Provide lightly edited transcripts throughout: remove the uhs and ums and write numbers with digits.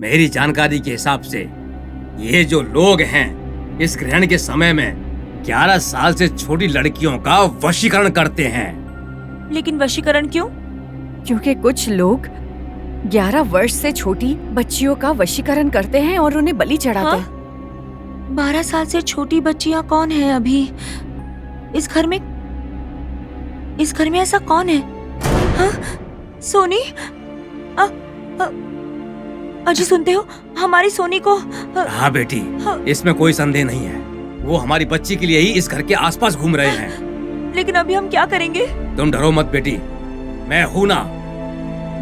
मेरी जानकारी के हिसाब से ये जो लोग हैं इस ग्रहण के समय में 11 साल से छोटी लड़कियों का वशीकरण करते हैं। लेकिन वशीकरण क्यों? क्योंकि कुछ लोग 11 वर्ष से छोटी बच्चियों का वशीकरण करते हैं और उन्हें बलि चढ़ाते हैं। 12 साल से छोटी बच्चियां कौन है अभी इस घर में ऐसा कौन है? हाँ? सोनी? अजी सुनते हो, हमारी सोनी को हाँ बेटी, इसमें कोई संदेह नहीं है। वो हमारी बच्ची के लिए ही इस घर के आसपास घूम रहे हैं। लेकिन अभी हम क्या करेंगे? तुम डरो मत बेटी, मैं हूं ना।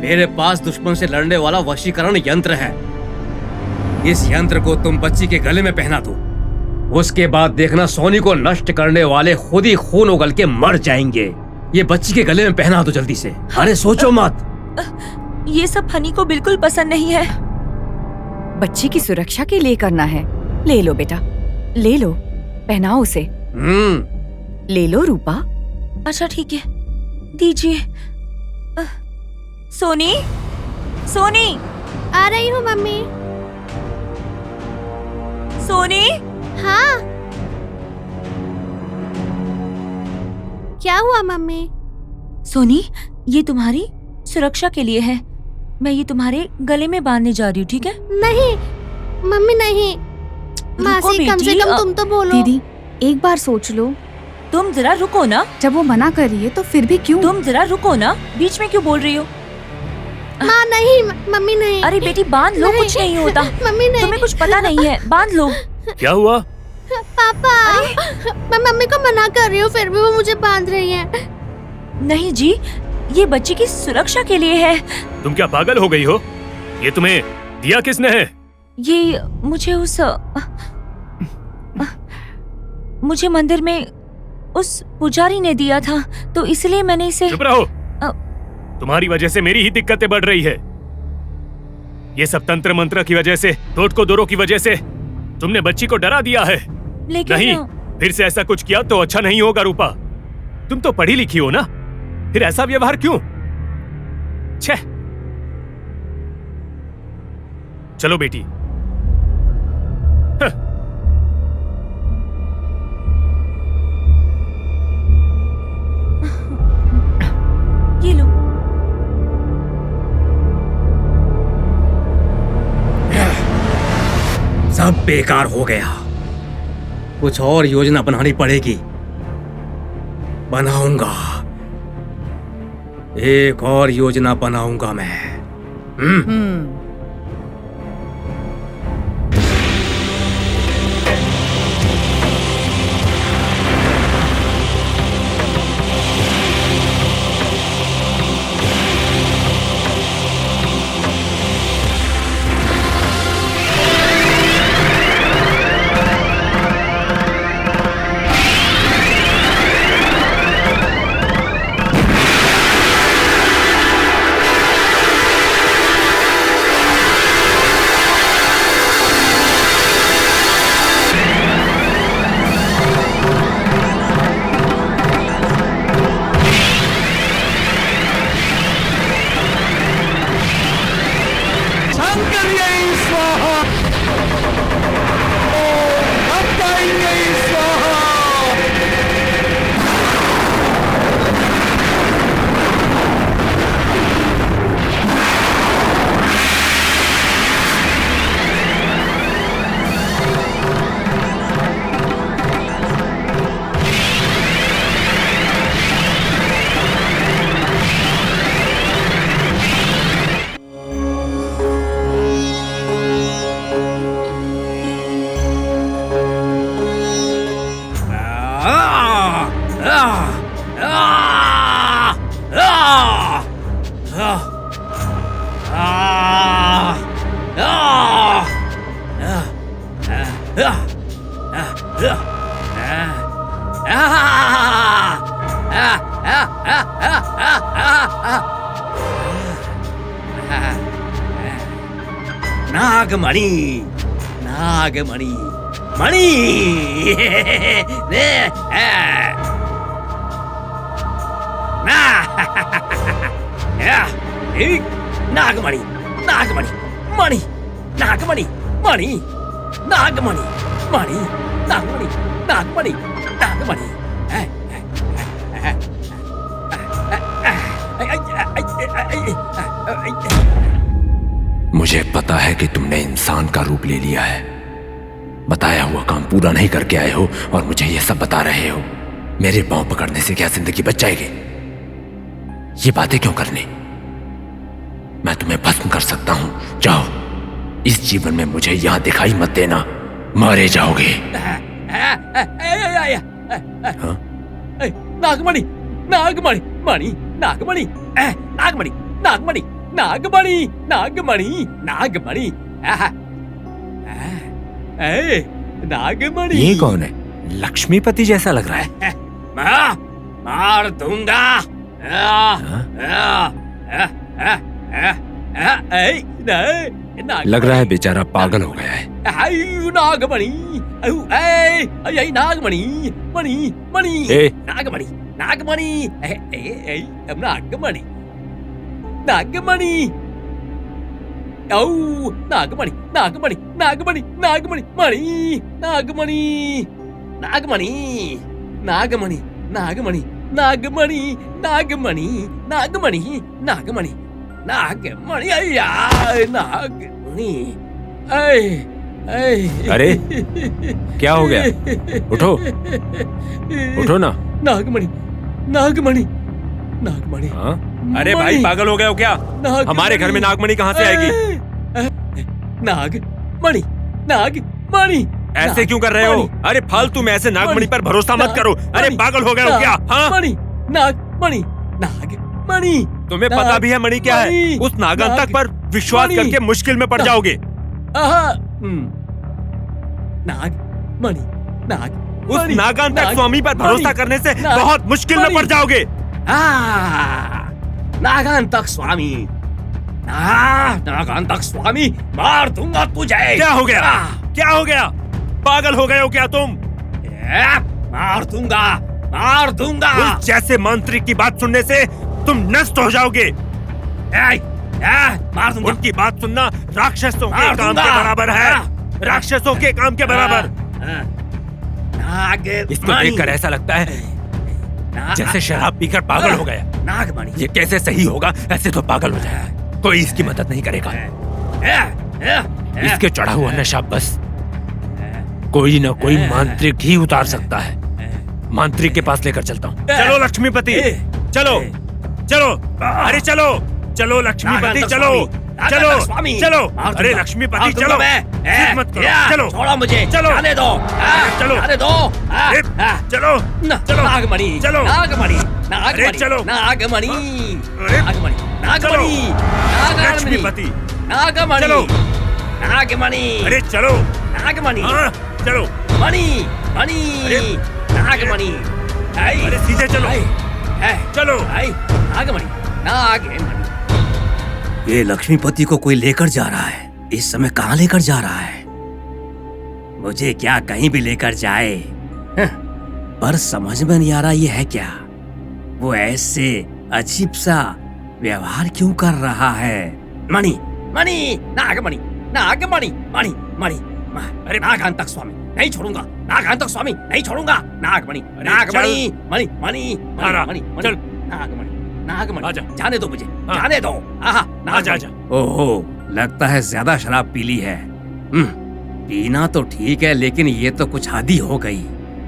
मेरे पास दुश्मन से लड़ने वाला वशीकरण यंत्र है। इस यंत्र को तुम बच्ची के गले में पहना दो, उसके बाद देखना सोनी को नष्ट करने वाले खुद ही खून उगल के मर जाएंगे। ये बच्ची के गले में पहना दो जल्दी से। अरे सोचो मत। ये सब हनी को बिल्कुल पसंद नहीं है। बच्ची की सुरक्षा के लिए करना है। ले लो बेटा, ले लो, पहनाओ उसे। ले लो रूपा। अच्छा ठीक है, दीजिए। सोनी, सोनी, आ रही हूँ मम्मी। सोनी। हाँ, क्या हुआ मम्मी? सोनी, ये तुम्हारी सुरक्षा के लिए है। मैं ये तुम्हारे गले में बांधने जा रही हूँ, ठीक है? नहीं मम्मी नहीं। मासी कम से कम तुम तो बोलो। दीदी एक बार सोच लो। तुम जरा रुको ना। जब वो मना कर रही है तो फिर भी क्यों? तुम जरा रुको ना, बीच में क्यों बोल रही हो? माँ नहीं, मम्मी नहीं। अरे बेटी बांध लो, कुछ नहीं होता। मम्मी नहीं। तुम्हें कुछ पता नहीं है, बांध लो। क्या हुआ? पापा, मैं मम्मी को मना कर रही हूँ फिर भी वो मुझे बांध रही है। नहीं जी, ये बच्ची की सुरक्षा के लिए है। तुम क्या पागल हो गई हो? ये तुम्हें दिया किसने है? ये मुझे मंदिर में उस पुजारी ने दिया था, तो इसलिए मैंने इसे। चुप रहो। तुम्हारी वजह से मेरी ही दिक्कतें बढ़ रही है। ये सब तंत्र मंत्र की वजह से, टोट को दोरों की वजह से तुमने बच्ची को डरा दिया है। लेकिन नहीं, फिर से ऐसा कुछ किया तो अच्छा नहीं होगा रूपा। तुम तो पढ़ी लिखी हो ना, फिर ऐसा व्यवहार क्यों? छे। चलो बेटी। ये लो। सब बेकार हो गया। कुछ और योजना बनानी पड़ेगी। बनाऊंगा, एक और योजना बनाऊंगा मैं। नागमणि, नागमणि, मणि। नागमणि, नागमणि, मणि, नागमणि मणि नागमणि मणि नागमणि नागमणि नागमणि मुझे पता है कि तुमने इंसान का रूप ले लिया है, बताया हुआ काम पूरा नहीं करके आए हो और मुझे यह सब बता रहे हो। मेरे पांव पकड़ने से क्या जिंदगी बच जाएगी? ये बातें क्यों करनी? मैं तुम्हें भस्म कर सकता हूं। जाओ, इस जीवन में मुझे यहां दिखाई मत देना, मारे जाओगे। हाँ? नागमणि नागमणि मणि नागमणि नागमणि नागमणि नागमणि नागमणि नागमणि नागमणि। ये कौन है? लक्ष्मीपति जैसा लग रहा है। मार दूंगा। लग रहा है बेचारा पागल हो गया है। नागमणि नागमणि मणि मणि नागमणि नागमणि नागमणि नागमणि औ नागमणि नागमणि नागमणि नागमणि मणि नागमणि नागमणि नागमणि नागमणि नागमणि नागमणि नागमणि नागमणि नागमणि नागमणि। अरे क्या हो गया? उठो उठो ना। नागमणि नागमणि नागमणि। हाँ? अरे भाई पागल हो गए हो क्या? हमारे घर में नागमणि कहाँ से आएगी? नागमणि नागमणि। ऐसे क्यों कर रहे हो? अरे फालतू में ऐसे नागमणि पर भरोसा मत करो। अरे पागल हो गए हो क्या? हाँ? मणि नागमणि नागमणि। तुम्हें पता भी है मणि क्या है? उस नागांतक पर विश्वास करके मुश्किल में पड़ जाओगे। नागमणि नाग उस नागांतक स्वामी पर भरोसा करने से बहुत मुश्किल में पड़ जाओगे। नागांतक स्वामी नागांतक स्वामी मार दूंगा तुझे। क्या हो गया? क्या हो गया? पागल हो गए हो क्या तुम? मार दूंगा मार दूंगा। उस जैसे मंत्री की बात सुनने से तुम नष्ट हो जाओगे। मार दूंगा। उनकी बात सुनना राक्षसों के काम के बराबर है। राक्षसों के काम के बराबर। इसको देखकर ऐसा लगता है जैसे शराब पीकर पागल हो गया। नागमणि ये कैसे सही होगा? ऐसे तो पागल हो जाएगा, कोई इसकी मदद नहीं करेगा। इसके चढ़ा हुआ नशा बस कोई न कोई मांत्रिक ही उतार सकता है। मांत्रिक के पास लेकर चलता हूँ। चलो लक्ष्मीपति, चलो चलो। अरे चलो चलो लक्ष्मीपति, चलो चलो चलो। अरे लक्ष्मीपति चलो, मत करो। चलो छोड़ो मुझे, चलो जाने दो। चलो जाने दो। चलो चलो नागमणि चलो नागमणि अरे चलो नागमणि अरे नागमणि नागमणि लक्ष्मीपति नागमणि चलो नागमणि अरे चलो नागमणि चलो मणि मणि नागमणि। अरे सीधे चलो चलो। नागमणि नागमणि। ये लक्ष्मीपति को कोई लेकर जा रहा है। इस समय कहाँ लेकर जा रहा है? मुझे क्या कहीं भी लेकर जाए, पर समझ में नहीं आ रहा ये है क्या। वो ऐसे अजीब सा व्यवहार क्यों कर रहा है? मणि मणि नागमणि नागमणि मणि मणि। अरे नागांतक स्वामी नहीं छोड़ूंगा, नागांतक स्वामी नहीं छोड़ूंगा। नागमणि नागमणि मणि मणि मणि चल नागमणि नागमणि। आजा। जाने दो मुझे, जाने दो। आजा आजा। ओहो, लगता है ज्यादा शराब पी ली है। पीना तो ठीक है, लेकिन ये तो कुछ हद ही हो गई।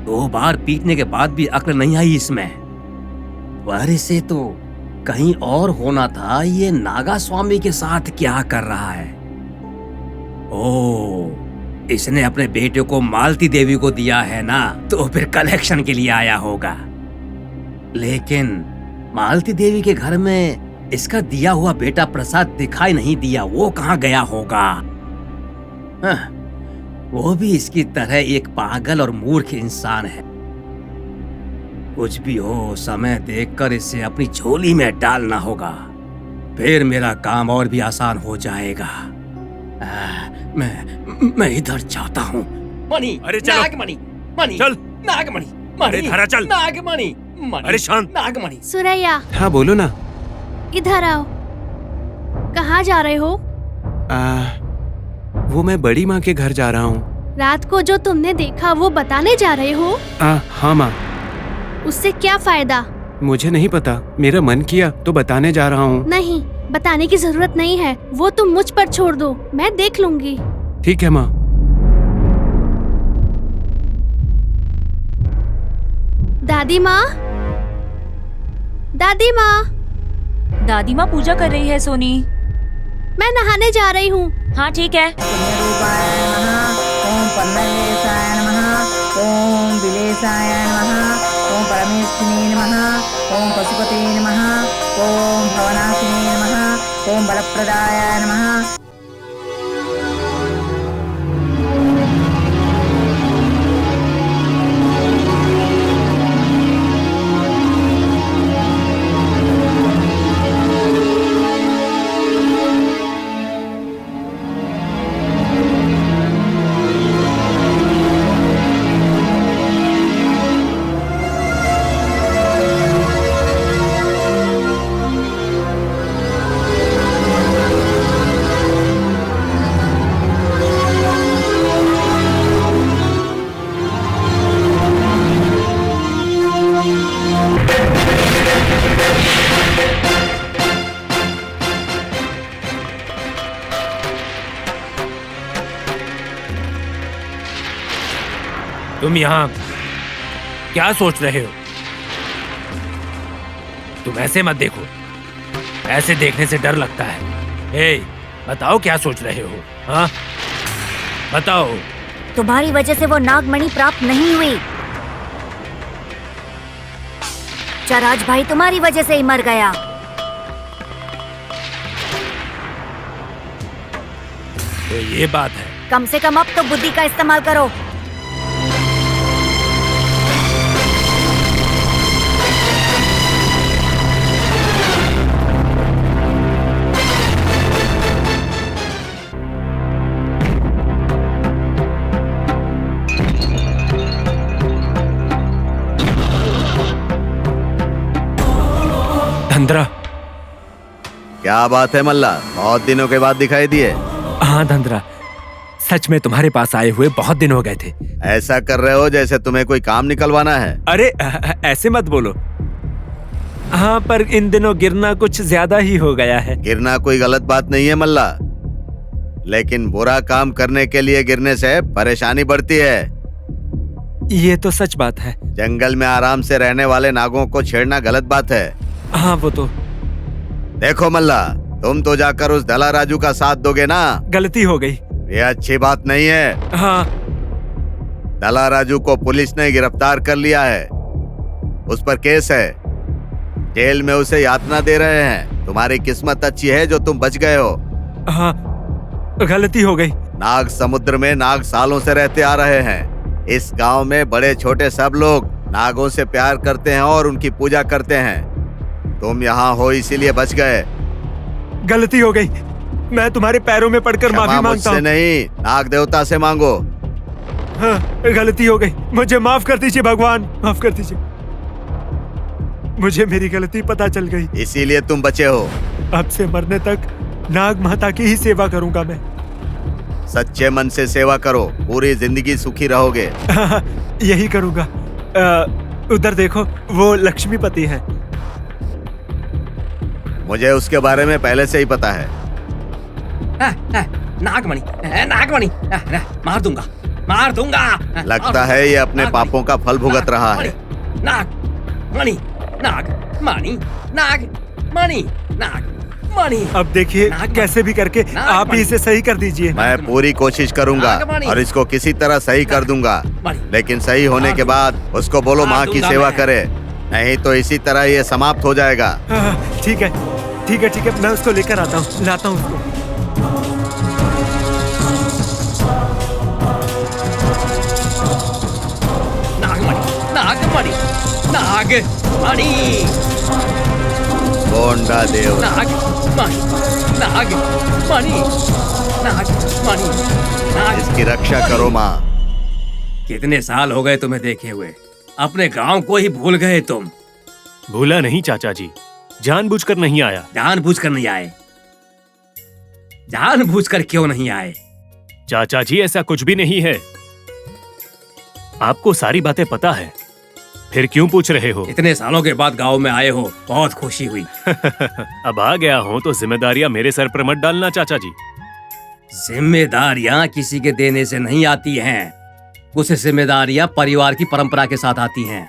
2 बार पीटने के बाद भी अक्ल नहीं आई इसमें। पर इसे तो कहीं और होना था। ये नागा स्वामी के साथ क्या कर रहा है? ओह, इसने अपने बेटे को मालती देवी को दिया है ना, तो फिर कलेक्शन के लिए आया होगा। लेकिन मालती देवी के घर में इसका दिया हुआ बेटा प्रसाद दिखाई नहीं दिया। वो कहाँ गया होगा? वो भी इसकी तरह एक पागल और मूर्ख इंसान है। कुछ भी हो, समय देखकर इसे अपनी झोली में डालना होगा, फिर मेरा काम और भी आसान हो जाएगा। मैं इधर जाता हूँ। मणि अरे चलो। नागमणि मणि चल नागमणि अरे धरा चल। नागमणि मणि। अरे शांत। नागमणि। सुरैया हाँ बोलो ना। इधर आओ। कहाँ जा रहे हो? वो मैं बड़ी माँ के घर जा रहा हूँ। रात को जो तुमने देखा वो बताने जा रहे हो? हाँ माँ। उससे क्या फायदा? मुझे नहीं पता, मेरा मन किया तो बताने जा रहा हूँ। नहीं, बताने की जरूरत नहीं है, वो तुम मुझ पर छोड़ दो, मैं देख लूंगी। ठीक है माँ। दादी माँ, दादी माँ। दादी माँ पूजा कर रही है सोनी। मैं नहाने जा रही हूँ। हाँ ठीक है। ओम परमेशाय नमः, ओम विलेशाय नमः, ओम परमेष्ठिने नमः, ओम पशुपते नमः, ओम भवनाशिने नमः, ओम बलप्रदाय नमः। तुम यहाँ क्या सोच रहे हो? तुम ऐसे मत देखो, ऐसे देखने से डर लगता है। ए, बताओ क्या सोच रहे हो? हाँ, बताओ। तुम्हारी वजह से वो नागमणि प्राप्त नहीं हुई। चराज भाई तुम्हारी वजह से ही मर गया। तो ये बात है। कम से कम अब तो बुद्धि का इस्तेमाल करो। धंधरा। क्या बात है मल्ला, बहुत दिनों के बाद दिखाई दिए। हाँ धंधरा, सच में तुम्हारे पास आए हुए बहुत दिन हो गए थे। ऐसा कर रहे हो जैसे तुम्हें कोई काम निकलवाना है। अरे ऐसे मत बोलो। हाँ, पर इन दिनों गिरना कुछ ज्यादा ही हो गया है। गिरना कोई गलत बात नहीं है मल्ला, लेकिन बुरा काम करने के लिए गिरने से परेशानी बढ़ती है। ये तो सच बात है। जंगल में आराम से रहने वाले नागों को छेड़ना गलत बात है। हाँ वो तो। देखो मल्ला, तुम तो जाकर उस दला राजू का साथ दोगे ना। गलती हो गई। ये अच्छी बात नहीं है। हाँ। दला राजू को पुलिस ने गिरफ्तार कर लिया है, उस पर केस है। जेल में उसे यातना दे रहे हैं। तुम्हारी किस्मत अच्छी है जो तुम बच गए हो। हाँ, गलती हो गई। नाग समुद्र में नाग सालों से रहते आ रहे हैं। इस गांव में बड़े छोटे सब लोग नागों से प्यार करते हैं और उनकी पूजा करते हैं। तुम यहाँ हो इसीलिए बच गए। गलती हो गई, मैं तुम्हारे पैरों में पड़कर माफी मांगता हूँ। नहीं, नाग देवता से मांगो। हाँ, गलती हो गई, मुझे माफ कर दीजिए भगवान, माफ कर दीजिए। मुझे मेरी गलती पता चल गई, इसीलिए तुम बचे हो। अब से मरने तक नाग माता की ही सेवा करूंगा मैं। सच्चे मन से सेवा करो, पूरी जिंदगी सुखी रहोगे। यही करूंगा। उधर देखो, वो लक्ष्मीपति हैं। मुझे उसके बारे में पहले से ही पता है। नागमणि, नागमणि, मार दूंगा, मार दूंगा। लगता है ये अपने पापों का फल भुगत रहा है। नागमणि, नागमणि, नागमणि, नागमणि। अब देखिए, कैसे भी करके आप ही इसे सही कर दीजिए। मैं पूरी कोशिश करूंगा और इसको किसी तरह सही कर दूंगा, लेकिन सही होने के बाद उसको बोलो माँ की सेवा करे, नहीं तो इसी तरह ये समाप्त हो जाएगा। ठीक है, ठीक है, ठीक है, मैं उसको लेकर आता हूँ, लाता हूँ उसको। नागमणि, नागमणि, गोंडा देव। नागमणि, नागमणि, नागमणि, इसकी रक्षा करो माँ। कितने साल हो गए तुम्हें देखे हुए, अपने गांव को ही भूल गए तुम। भूला नहीं चाचा जी, जानबूझकर नहीं आया। जानबूझकर नहीं आए? जानबूझकर क्यों नहीं आए? चाचा जी ऐसा कुछ भी नहीं है। आपको सारी बातें पता है, फिर क्यों पूछ रहे हो? इतने सालों के बाद गांव में आए हो, बहुत खुशी हुई। अब आ गया हूँ तो जिम्मेदारियां मेरे सर पर मत डालना चाचा जी। जिम्मेदारियां किसी के देने से नहीं आती हैं। कुछ जिम्मेदारियां परिवार की परंपरा के साथ आती हैं।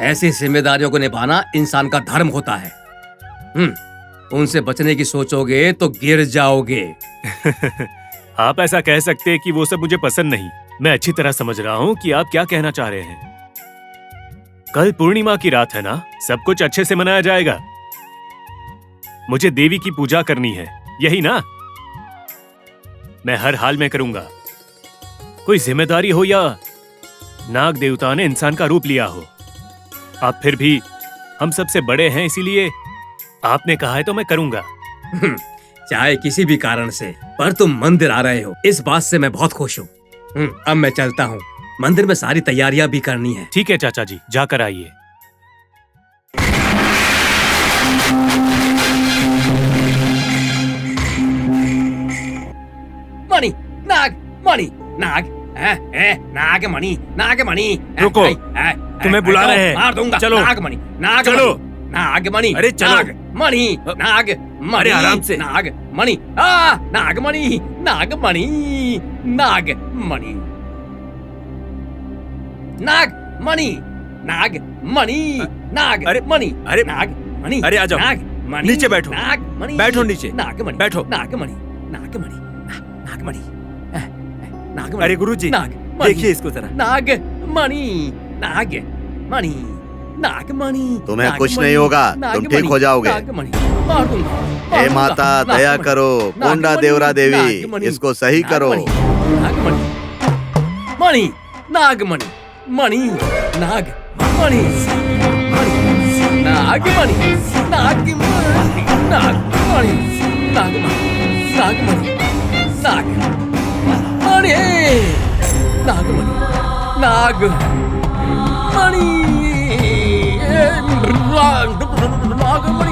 ऐसी जिम्मेदारियों को निभाना इंसान का धर्म होता है। उनसे बचने की सोचोगे तो गिर जाओगे। आप ऐसा कह सकते हैं कि वो सब मुझे पसंद नहीं। मैं अच्छी तरह समझ रहा हूँ कि आप क्या कहना चाह रहे हैं। कल पूर्णिमा की रात है ना, सब कुछ अच्छे से मनाया जाएगा। मुझे देवी की पूजा करनी है, यही ना? मैं हर हाल में करूंगा। कोई जिम्मेदारी हो या नाग देवता ने इंसान का रूप लिया हो, आप फिर भी हम सबसे बड़े हैं, इसीलिए आपने कहा है तो मैं करूंगा। चाहे किसी भी कारण से, पर तुम मंदिर आ रहे हो, इस बात से मैं बहुत खुश हूँ। अब मैं चलता हूँ, मंदिर में सारी तैयारियां भी करनी है। ठीक है चाचा जी, जाकर आइए। मणि, नाग, मणि, नाग, नागमणि, नागमणि। रुको, तुम्हें बुला रहे हैं। मार दूंगा। चलो, नागमणि, नागमणि, चलो। नागमणि। अरे चलो। नागमणि, नागमणि। अरे आराम से। नागमणि, नागमणि, नागमणि, नागमणि, नागमणि, नागमणि, नागमणि, अरे नागमणि। अरे आ जाओ, नागमणि, नीचे बैठो। नागमणि, बैठो नीचे। नागमणि, बैठो। नागमणि, नागमणि, नागमणि, नागमणि। अरे गुरुजी, नागमणि, देखिए इसको जरा। नागमणि, नागमणि, नागमणि। तुम्हें कुछ नहीं होगा, तुम ठीक हो जाओगे। हे माता, दया करो। कोंडा देवरा देवी, इसको सही करो। नागमणि, मणि, नागमणि, मणि, नागमणि, नागमणि, नागमणि, नागमणि, नागमणि, नागमणि,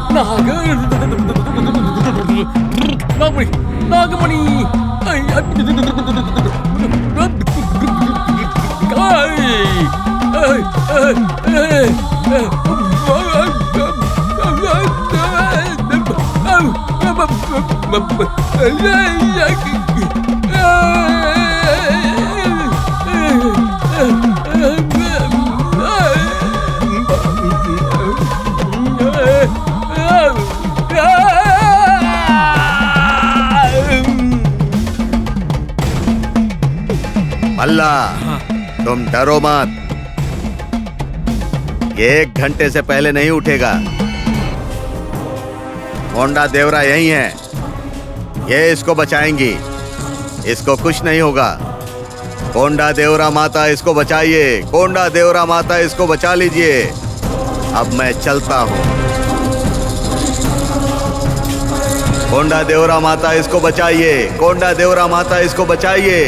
नागमणि, नागमणि, नागमणि, नागमणि, मल्ला, तुम डरो मत। ये 1 घंटे से पहले नहीं उठेगा। कोंडा देवरा यही है, ये इसको बचाएंगी। इसको कुछ नहीं होगा। कोंडा देवरा माता, इसको बचाइए। कोंडा देवरा माता, इसको बचा लीजिए। अब मैं चलता हूँ। कोंडा देवरा माता, इसको बचाइए। कोंडा देवरा माता, इसको बचाइए।